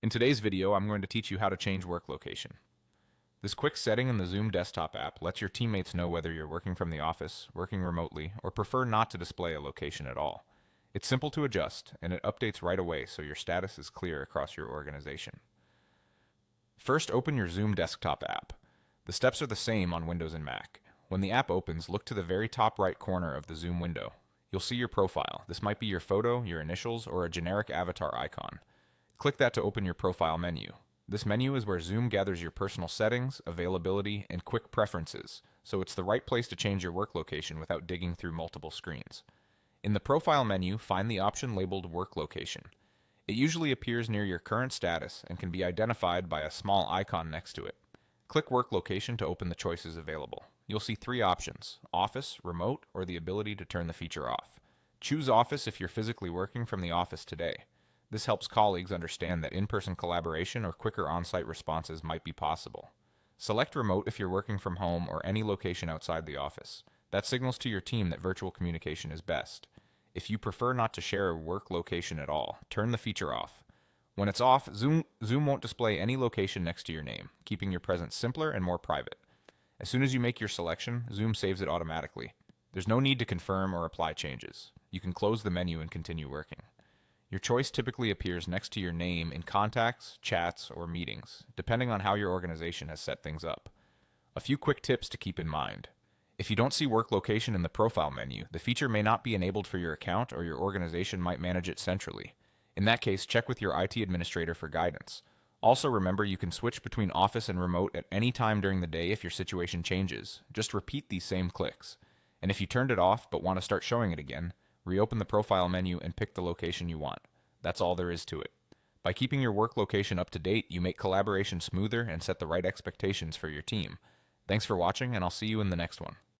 In today's video, I'm going to teach you how to change work location. This quick setting in the Zoom desktop app lets your teammates know whether you're working from the office, working remotely, or prefer not to display a location at all. It's simple to adjust, and it updates right away so your status is clear across your organization. First, open your Zoom desktop app. The steps are the same on Windows and Mac. When the app opens, look to the very top right corner of the Zoom window. You'll see your profile. This might be your photo, your initials, or a generic avatar icon. Click that to open your profile menu. This menu is where Zoom gathers your personal settings, availability, and quick preferences, so it's the right place to change your work location without digging through multiple screens. In the profile menu, find the option labeled Work Location. It usually appears near your current status and can be identified by a small icon next to it. Click Work Location to open the choices available. You'll see three options: Office, Remote, or the ability to turn the feature off. Choose Office if you're physically working from the office today. This helps colleagues understand that in-person collaboration or quicker on-site responses might be possible. Select Remote if you're working from home or any location outside the office. That signals to your team that virtual communication is best. If you prefer not to share a work location at all, turn the feature off. When it's off, Zoom won't display any location next to your name, keeping your presence simpler and more private. As soon as you make your selection, Zoom saves it automatically. There's no need to confirm or apply changes. You can close the menu and continue working. Your choice typically appears next to your name in contacts, chats, or meetings, depending on how your organization has set things up. A few quick tips to keep in mind. If you don't see work location in the profile menu, the feature may not be enabled for your account, or your organization might manage it centrally. In that case, check with your IT administrator for guidance. Also remember, you can switch between office and remote at any time during the day if your situation changes. Just repeat these same clicks. And if you turned it off but want to start showing it again, reopen the profile menu and pick the location you want. That's all there is to it. By keeping your work location up to date, you make collaboration smoother and set the right expectations for your team. Thanks for watching, and I'll see you in the next one.